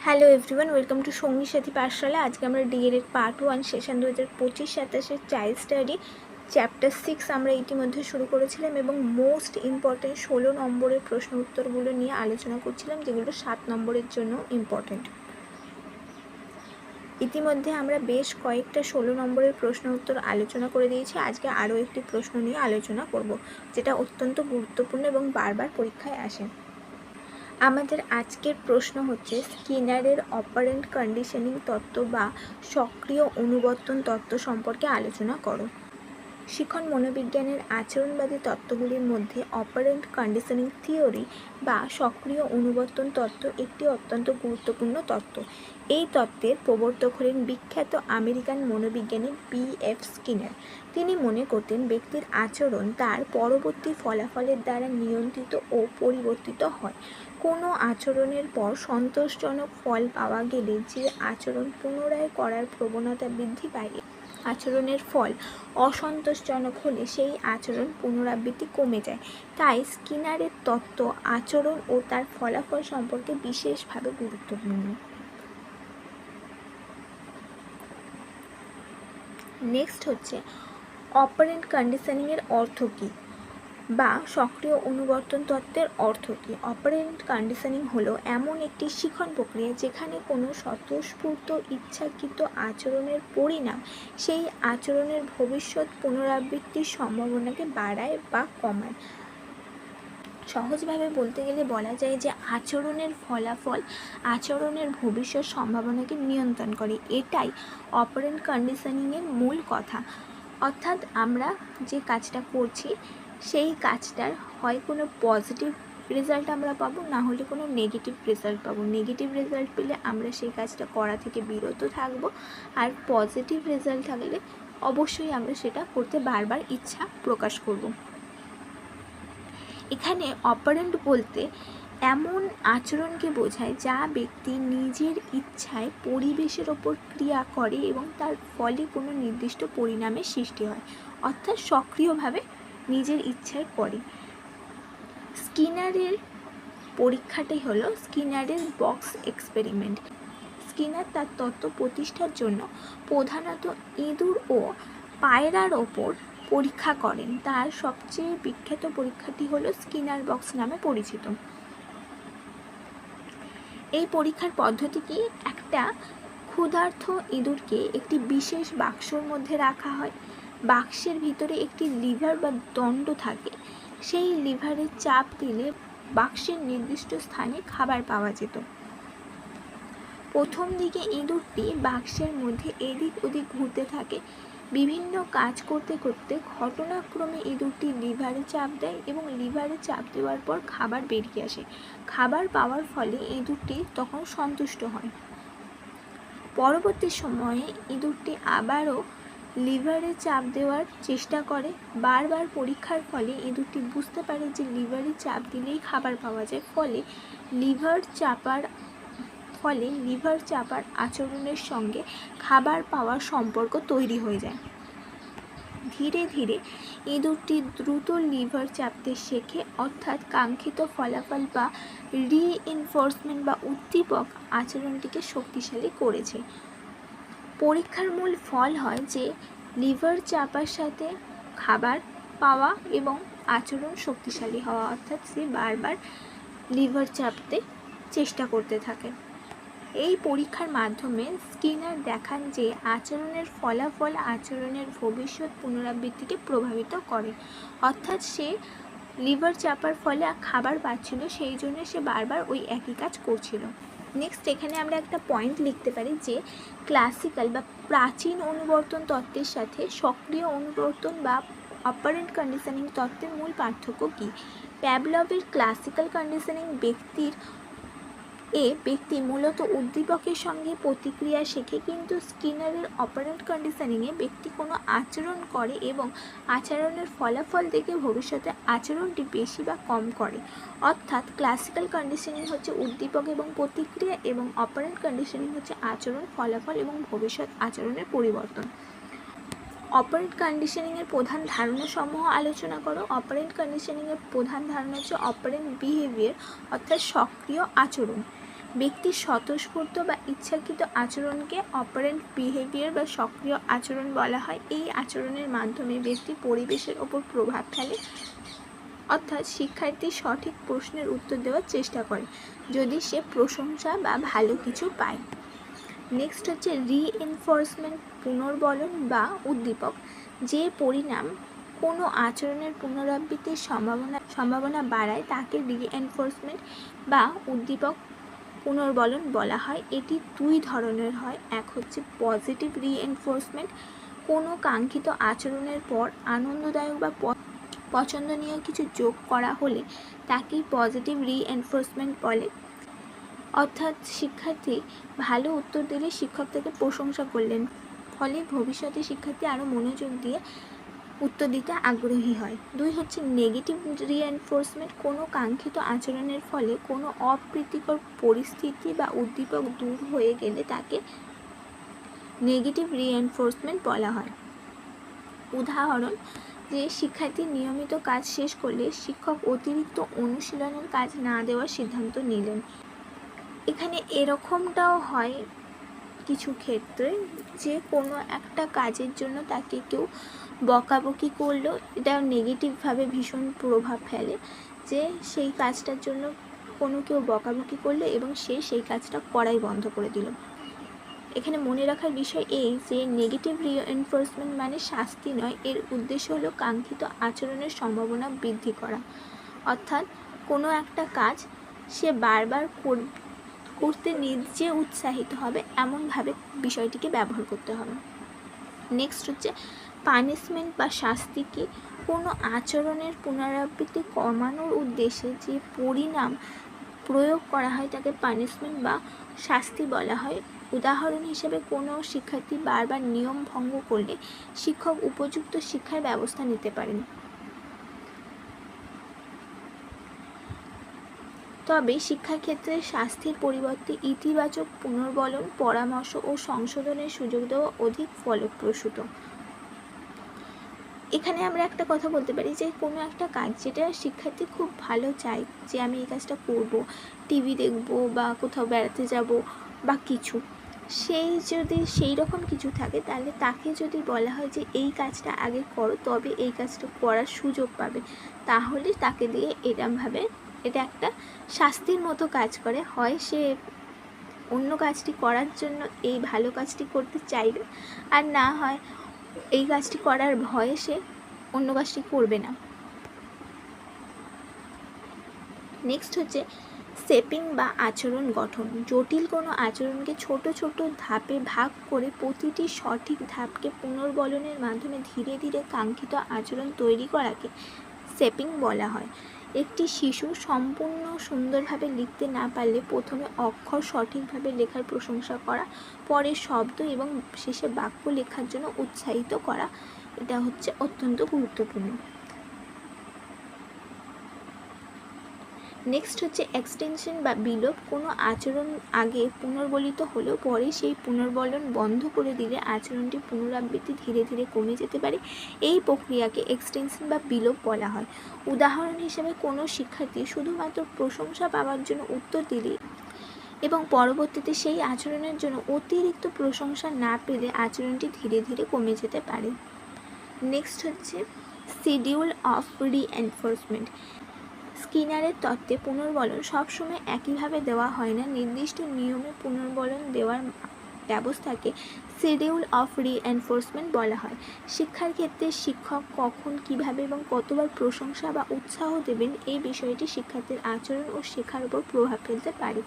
Hello everyone, welcome to সঙ্গী সাথী পাঠশালা। আজকে আমরা DElEd part 1 session 2025-27 child study chapter 6 আমরা ইতিমধ্যে শুরু করেছিলাম এবং মোস্ট ইম্পর্টেন্ট 16 নম্বরের প্রশ্ন উত্তরগুলো নিয়ে আলোচনা করছিলাম, যেগুলো 7 নম্বরের জন্য ইম্পর্টেন্ট। ইতিমধ্যে আমরা বেশ কয়েকটা 16 নম্বরের প্রশ্ন উত্তর আলোচনা করে দিয়েছি। আজকে আরও একটি প্রশ্ন নিয়ে আলোচনা করব, যেটা অত্যন্ত গুরুত্বপূর্ণ এবং বারবার পরীক্ষায় আসে। আমাদের আজকের প্রশ্ন হচ্ছে, স্কিনারের অপারেন্ট কন্ডিশনিং তত্ত্ব বা সক্রিয় অনুবর্তন তত্ত্ব সম্পর্কে আলোচনা করো। শিখন মনোবিজ্ঞানের আচরণবাদী তত্ত্বগুলির মধ্যে অপারেন্ট কন্ডিশনিং থিওরি বা সক্রিয় অনুবর্তন তত্ত্ব একটি অত্যন্ত গুরুত্বপূর্ণ তত্ত্ব। এই তত্ত্বের প্রবর্তক হলেন বিখ্যাত আমেরিকান মনোবিজ্ঞানী B.F. স্কিনার। তিনি মনে করতেন ব্যক্তির আচরণ তার পরবর্তী ফলাফলের দ্বারা নিয়ন্ত্রিত ও পরিবর্তিত হয়। কোনো আচরণের পর সন্তোষজনক ফল পাওয়া গেলে যে আচরণ পুনরায় করার প্রবণতা বৃদ্ধি পায়, আচরণের ফল অসন্তোষজনক হলে সেই আচরণ পুনরাবৃত্তি কমে যায়। তাই স্কিনারের তত্ত্ব আচরণ ও তার ফলাফল সম্পর্কে বিশেষভাবে গুরুত্বপূর্ণ। নেক্সট হচ্ছে, অপারেন্ট কন্ডিশনিংয়ের অর্থ কী বা সক্রিয় অনুবর্তন তত্ত্বের অর্থ কী? অপারেন্ট কন্ডিশনিং হলো এমন একটি শিখন প্রক্রিয়া যেখানে কোনো স্বতঃস্ফূর্ত ইচ্ছাকৃত আচরণের পরিণাম সেই আচরণের ভবিষ্যৎ পুনরাবৃত্তির সম্ভাবনাকে বাড়ায় বা কমায়। সহজভাবে বলতে গেলে বলা যায় যে আচরণের ফলাফল আচরণের ভবিষ্যৎ সম্ভাবনাকে নিয়ন্ত্রণ করে। এটাই অপারেন্ট কন্ডিশনিংয়ের মূল কথা। অর্থাৎ আমরা যে কাজটা করছি সেই কাজটার হয় কোনো পজিটিভ রেজাল্ট আমরা পাবো, না হলে কোনো নেগেটিভ রেজাল্ট পাবো। নেগেটিভ রেজাল্ট পেলে আমরা সেই কাজটা করা থেকে বিরত থাকবো, আর পজিটিভ রেজাল্ট থাকলে অবশ্যই আমরা সেটা করতে বারবার ইচ্ছা প্রকাশ করব। এখানে অপারেন্ট বলতে এমন আচরণকে বোঝায় যা ব্যক্তি নিজের ইচ্ছায় পরিবেশের ওপর ক্রিয়া করে এবং তার ফলে কোনো নির্দিষ্ট পরিণামের সৃষ্টি হয়, অর্থাৎ সক্রিয়ভাবে নিজের ইচ্ছায় করে। স্কিনারের পরীক্ষাটাই হলো স্কিনারের বক্স এক্সপেরিমেন্ট। স্কিনার তার তত্ত্ব প্রতিষ্ঠার জন্য প্রধানত ইঁদুর ও পায়রার ওপর পরীক্ষা করেন। তার সবচেয়ে বিখ্যাত পরীক্ষাটি হলো স্কিনার বক্স নামে পরিচিত। এই পরীক্ষার পদ্ধতি কি? একটা ক্ষুধার্ত ইঁদুরকে একটি বিশেষ বাক্সর মধ্যে রাখা হয়। বাক্সের ভিতরে একটি লিভার বা দণ্ড থাকে। সেই লিভারে চাপ দিলে বাক্সের নির্দিষ্ট স্থানে খাবার পাওয়া যেত। প্রথম দিকে ইঁদুরটি বাক্সের মধ্যে এদিক ওদিক ঘুরতে থাকে। বিভিন্ন কাজ করতে করতে ঘটনাক্রমে ইঁদুরটি লিভারে চাপ দেয় এবং লিভারে চাপ দেওয়ার পর খাবার বেরিয়ে আসে। খাবার পাওয়ার ফলে ইঁদুরটি তখন সন্তুষ্ট হয়। পরবর্তী সময়ে ইঁদুরটি আবারও লিভারে চাপ দেওয়ার চেষ্টা করে। বারবার পরীক্ষার ফলে ইঁদুরটি বুঝতে পারে যে লিভারে চাপ দিলেই খাবার পাওয়া যায়, ফলে লিভার চাপার আচরণের সঙ্গে খাবার পাওয়ার সম্পর্ক তৈরি হয়ে যায়। ধীরে ধীরে ইঁদুরটি দ্রুত লিভার চাপতে শেখে, অর্থাৎ কাঙ্ক্ষিত ফলাফল বা রিইনফোর্সমেন্ট বা উদ্দীপক আচরণটিকে শক্তিশালী করেছে। পরীক্ষার মূল ফল হয় যে লিভার চাপার সাথে খাবার পাওয়া এবং আচরণ শক্তিশালী হওয়া, অর্থাৎ সে বারবার লিভার চাপতে চেষ্টা করতে থাকে। এই পরীক্ষার মাধ্যমে স্কিনার দেখান যে আচরণের ফলাফল আচরণের ভবিষ্যৎ পুনরাবৃত্তিকে প্রভাবিত করে, অর্থাৎ সে লিভার চাপার ফলে খাবার পাচ্ছিল, সেই জন্য সে বারবার ওই একই কাজ করছিল। নেক্সট এখানে আমরা একটা পয়েন্ট লিখতে পারি যে ক্লাসিক্যাল বা প্রাচীন অনুবর্তন তত্ত্বের সাথে সক্রিয় অনুবর্তন বা অপারেন্ট কন্ডিশনিং তত্ত্বের মূল পার্থক্য কী? প্যাভলভের ক্লাসিক্যাল কন্ডিশনিং ব্যক্তি মূলত উদ্দীপকের সঙ্গে প্রতিক্রিয়া শেখে, কিন্তু স্কিনারের অপারেন্ট কন্ডিশনিংয়ে ব্যক্তি কোনো আচরণ করে এবং আচরণের ফলাফল দেখে ভবিষ্যতে আচরণটি বেশি বা কম করে। অর্থাৎ ক্লাসিক্যাল কন্ডিশনিং হচ্ছে উদ্দীপক এবং প্রতিক্রিয়া, এবং অপারেন্ট কন্ডিশনিং হচ্ছে আচরণ, ফলাফল এবং ভবিষ্যৎ আচরণের পরিবর্তন। অপারেন্ট কন্ডিশনিংয়ের প্রধান ধারণাসমূহ আলোচনা করো। অপারেন্ট কন্ডিশনিংয়ের প্রধান ধারণা হচ্ছে অপারেন্ট বিহেভিয়ার, অর্থাৎ সক্রিয় আচরণ। ব্যক্তির স্বতঃস্ফূর্ত বা ইচ্ছাকৃত আচরণকে অপারেন্ট বিহেভিয়ার বা সক্রিয় আচরণ বলা হয়। এই আচরণের মাধ্যমে ব্যক্তি পরিবেশের ওপর প্রভাব ফেলে, অর্থাৎ শিক্ষার্থী সঠিক প্রশ্নের উত্তর দেওয়ার চেষ্টা করে যদি সে প্রশংসা বা ভালো কিছু পায়। নেক্সট হচ্ছে রিএনফোর্সমেন্ট, পুনর্বলন বা উদ্দীপক। যে পরিণাম কোনো আচরণের পুনরাবৃত্তির সম্ভাবনা বাড়ায় তাকে রিএনফোর্সমেন্ট বা উদ্দীপক পুনর্বলন বলা হয়। এটি দুই ধরনের হয়। এক হচ্ছে পজিটিভ রিএনফোর্সমেন্ট, কোনো কাঙ্ক্ষিত আচরণের পর আনন্দদায়ক বা পছন্দনীয় কিছু যোগ করা হলে তাকে পজিটিভ রিএনফোর্সমেন্ট বলে। অর্থাৎ শিক্ষার্থী ভালো উত্তর দিলে শিক্ষক তাকে প্রশংসা করলেন, ফলে ভবিষ্যতে শিক্ষার্থী আরও মনোযোগ দিয়ে উত্তর দিতে আগ্রহী হয়। দুই হচ্ছে নেগেটিভ রিএনফোর্সমেন্ট, কোনো কাঙ্ক্ষিত আচরণের ফলে কোনো অপ্রীতিকর পরিস্থিতি বা উদ্দীপক দূর হয়ে গেলে তাকে নেগেটিভ রিএনফোর্সমেন্ট বলা হয়। উদাহরণ, যে শিক্ষার্থী নিয়মিত কাজ শেষ করলে শিক্ষক অতিরিক্ত অনুশীলনের কাজ না দেওয়ার সিদ্ধান্ত নিলেন। এখানে এরকমটাও হয় কিছু ক্ষেত্রে যে কোনো একটা কাজের জন্য তাকে কেউ বকাবকি করলো, এটা নেগেটিভভাবে ভীষণ প্রভাব ফেলে, যে সেই কাজটার জন্য কোনো কেউ বকাবকি করলো এবং সে সেই কাজটা করাই বন্ধ করে দিল। এখানে মনে রাখার বিষয় এই যে নেগেটিভ রিএনফোর্সমেন্ট মানে শাস্তি নয়, এর উদ্দেশ্য হলো কাঙ্ক্ষিত আচরণের সম্ভাবনা বৃদ্ধি করা। অর্থাৎ কোনো একটা কাজ সে বারবার করতে নিজে উৎসাহিত হবে এমনভাবে বিষয়টিকে ব্যবহার করতে হবে। নেক্সট হচ্ছে পানিশমেন্ট বা শাস্তি কি, কোনো আচরণের পুনরাবৃত্তি কমানোর উদ্দেশ্যে যে পরিণাম প্রয়োগ করা হয় তাকে পানিশমেন্ট বা শাস্তি বলা হয়। উদাহরণ হিসেবে কোনো শিক্ষার্থী বারবার নিয়ম ভঙ্গ করলে শিক্ষক উপযুক্ত শিক্ষার ব্যবস্থা নিতে পারেন। তবে শিক্ষাক্ষেত্রে শাস্তির পরিবর্তে ইতিবাচক পুনর্বলন, পরামর্শ ও সংশোধনের সুযোগ দেওয়া অধিক ফলপ্রসূ। এখানে আমরা একটা কথা বলতে পারি যে কোনো একটা কাজ যেটা শিক্ষার্থী খুব ভালো চায় যে আমি এই কাজটা করব, টিভি দেখব বা কোথাও বেড়াতে যাব বা কিছু, যদি সেই রকম কিছু থাকে তাহলে তাকে যদি বলা হয় যে এই কাজটা আগে করো তবে এই কাজটা করার সুযোগ পাবে, তাহলে তাকে দিয়ে এরমভাবে এটা একটা শাস্তির মতো কাজ করে। হয় সে অন্য কাজটি করার জন্য এই ভালো কাজটি করতে চাইবে, আর না হয় এই কাজটি করার ভয়ে সে অন্য কাজটি করবে না। নেক্সট হচ্ছে শেপিং বা আচরণ গঠন। জটিল কোনো আচরণকে ছোট ছোট ধাপে ভাগ করে প্রতিটি সঠিক ধাপকে পুনর্বলনের মাধ্যমে ধীরে ধীরে কাঙ্ক্ষিত আচরণ তৈরি করাকে শেপিং বলা হয়। একটি শিশু সম্পূর্ণ সুন্দরভাবে লিখতে না পারলে প্রথমে অক্ষর সঠিকভাবে লেখার প্রশংসা করা, পরে শব্দ এবং শেষে বাক্য লেখার জন্য উৎসাহিত করা, এটা হচ্ছে অত্যন্ত গুরুত্বপূর্ণ। নেক্সট হচ্ছে এক্সটেনশন বা বিলোপ। কোনো আচরণ আগে পুনর্বলিত হলেও পরে সেই পুনর্বলন বন্ধ করে দিলে আচরণটি পুনরাবৃত্তি ধীরে ধীরে কমে যেতে পারে। এই প্রক্রিয়াকে এক্সটেনশন বা বিলোপ বলা হয়। উদাহরণ হিসেবে কোনো শিক্ষার্থী শুধুমাত্র প্রশংসা পাওয়ার জন্য উত্তর দিলে এবং পরবর্তীতে সেই আচরণের জন্য অতিরিক্ত প্রশংসা না পেলে আচরণটি ধীরে ধীরে কমে যেতে পারে। নেক্সট হচ্ছে শিডিউল অফ রিএনফোর্সমেন্ট। স্কিনারের তত্ত্বে পুনর্বলন সবসময় একইভাবে দেওয়া হয় না। নির্দিষ্ট নিয়মে পুনর্বলন দেওয়ার ব্যবস্থাকে শিডিউল অফ রিএনফোর্সমেন্ট বলা হয়। শিক্ষার ক্ষেত্রে শিক্ষক কখন, কিভাবে এবং কতবার প্রশংসা বা উৎসাহ দেবেন এই বিষয়টি শিক্ষার্থীর আচরণ ও শেখার উপর প্রভাব ফেলতে পারে।